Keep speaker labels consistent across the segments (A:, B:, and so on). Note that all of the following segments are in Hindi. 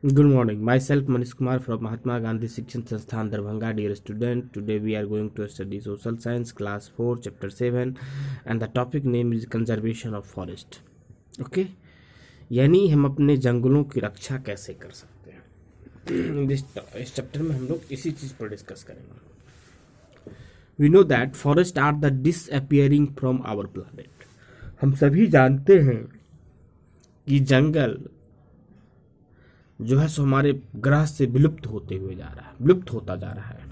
A: Good morning. Myself Manish Kumar from Mahatma Gandhi Shikshan Sansthan Darbhanga. Dear student, today we are going to study Social Science Class 4 Chapter 7 and the topic name is Conservation of Forest. Okay? यानी हम अपने जंगलों की रक्षा कैसे कर सकते हैं। इस चैप्टर में हम लोग इसी चीज पर डिस्कस करेंगे। We know that forests are the disappearing from our planet. हम सभी जानते हैं कि जंगल जो है सो हमारे ग्रह से विलुप्त होते हुए जा रहा है, विलुप्त होता जा रहा है।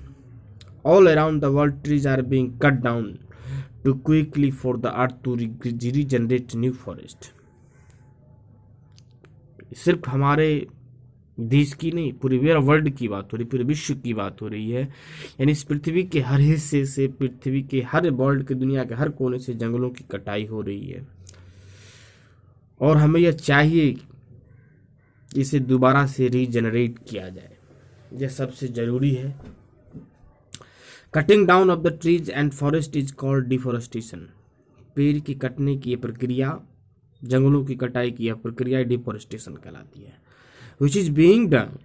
A: All around the world trees are being cut down too quickly for the earth to regenerate new forest. सिर्फ हमारे देश की नहीं, पूरी वर्ल्ड की बात हो रही, पूरे विश्व की बात हो रही है। यानी इस पृथ्वी के हर हिस्से से, पृथ्वी के हर वर्ल्ड के दुनिया के हर कोने से जंगलों की कटाई हो रही है और हमें यह चाहिए इसे दोबारा से रीजनरेट किया जाए। यह सबसे जरूरी है। Cutting down of the trees and forest is called deforestation. पेड़ की कटने की यह प्रक्रिया, जंगलों की कटाई की यह प्रक्रिया डिफोरेस्टेशन कहलाती है, which is being done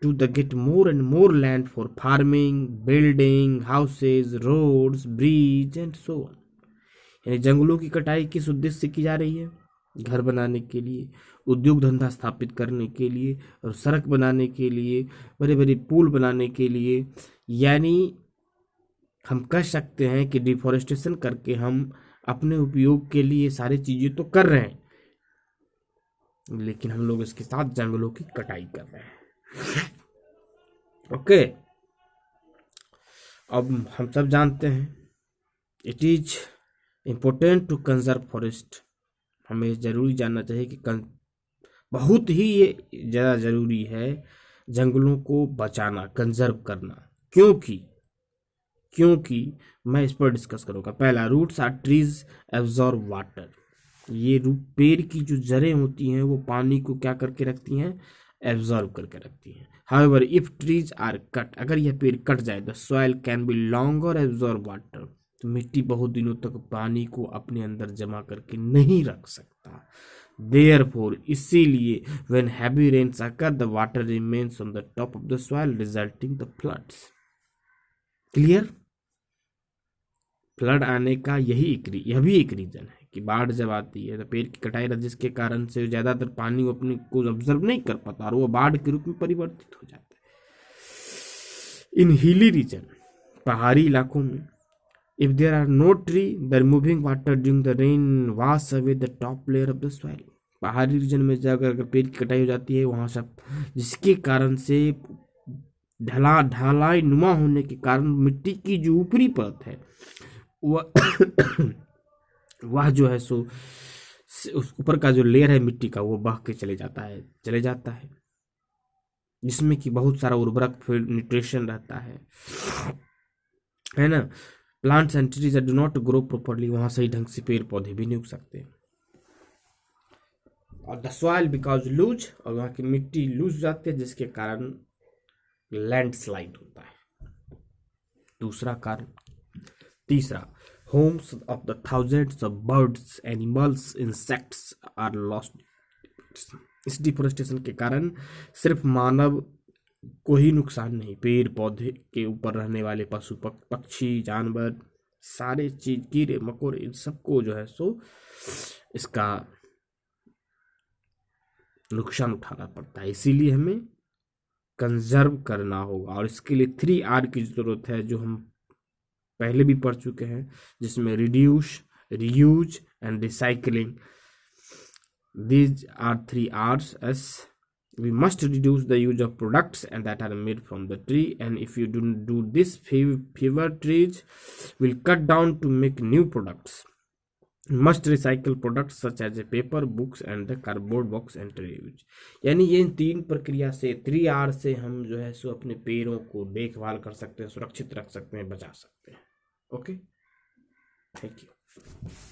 A: to the get more and more land for farming, building houses, roads, bridge and so on. यानी जंगलों की कटाई किस उद्देश्य से की जा रही है? घर बनाने के लिए, उद्योग धंधा स्थापित करने के लिए और सड़क बनाने के लिए, बड़े बड़े पुल बनाने के लिए। यानी हम कह सकते हैं कि डिफोरेस्टेशन करके हम अपने उपयोग के लिए सारी चीजें तो कर रहे हैं, लेकिन हम लोग इसके साथ जंगलों की कटाई कर रहे हैं। ओके, अब हम सब जानते हैं it is important to conserve forest. हमें जरूरी जानना चाहिए कि बहुत ही ये ज़्यादा ज़रूरी है जंगलों को बचाना, कंजर्व करना। क्योंकि मैं इस पर डिस्कस करूँगा। पहला, roots are trees absorb water. ये पेड़ की जो जड़ें होती हैं वो पानी को क्या करके रखती हैं? एब्जॉर्ब करके रखती हैं। However if trees are cut, अगर यह पेड़ कट जाए, the soil can be longer absorb water, तो मिट्टी बहुत दिनों तक पानी को अपने अंदर जमा करके नहीं रख सकता। Therefore, इसीलिए when heavy rains occur, the water remains on the top of the soil, resulting the floods. Clear? Flood आने का यह भी एक रीजन है कि बाढ़ जब आती है तो पेड़ की कटाई जिसके कारण से ज्यादातर पानी वो अपने को ऑब्जर्व नहीं कर पाता और वो बाढ़ के रूप में परिवर्तित हो जाता है। इन हिली रीजन, पहाड़ी इलाकों में, if there are no tree, the removing water during the rain wash away the top layer of the soil. पहाड़ी रीजन में जाकर अगर पेड़ की कटाई हो जाती है वहां सब, जिसके कारण से ढलाई नुमा होने के कारण मिट्टी की जो ऊपरी परत है वह जो है सो उस ऊपर का जो लेयर है मिट्टी का वो बह के चले जाता है, जिसमें कि बहुत सारा उर्वरक फिर न्यूट्रिशन रहता है ना। Plants and trees do not grow properly, वहां सही ढंग से पेड़ पौधे भी नहीं उग सकते। और द सॉइल बिकॉज लूज, और वहां की मिट्टी लूज जाती है जिसके कारण लैंडस्लाइड होता है। दूसरा कारण। तीसरा, homes of the thousands of birds, animals, insects are lost. इस डिफोरेस्टेशन के कारण सिर्फ मानव को ही नुकसान नहीं, पेड़ पौधे के ऊपर रहने वाले पशु पक्षी जानवर सारे चीज, कीड़े मकोड़े, इन सबको जो है सो इसका नुकसान उठाना पड़ता है। इसीलिए हमें कंजर्व करना होगा और इसके लिए 3R की जरूरत है, जो हम पहले भी पढ़ चुके हैं, जिसमें reduce, reuse and recycling. These are 3Rs. As we must reduce the use of products and that are made from the tree, and if you don't do this, fewer trees will cut down to make new products. Must recycle products such as a paper, books and the cardboard box and tray use. यानी ये इन 3 प्रक्रिया से, 3R से हम जो है सो अपने पेड़ों को देखभाल कर सकते हैं, सुरक्षित रख सकते हैं, बचा सकते हैं। Okay, thank you.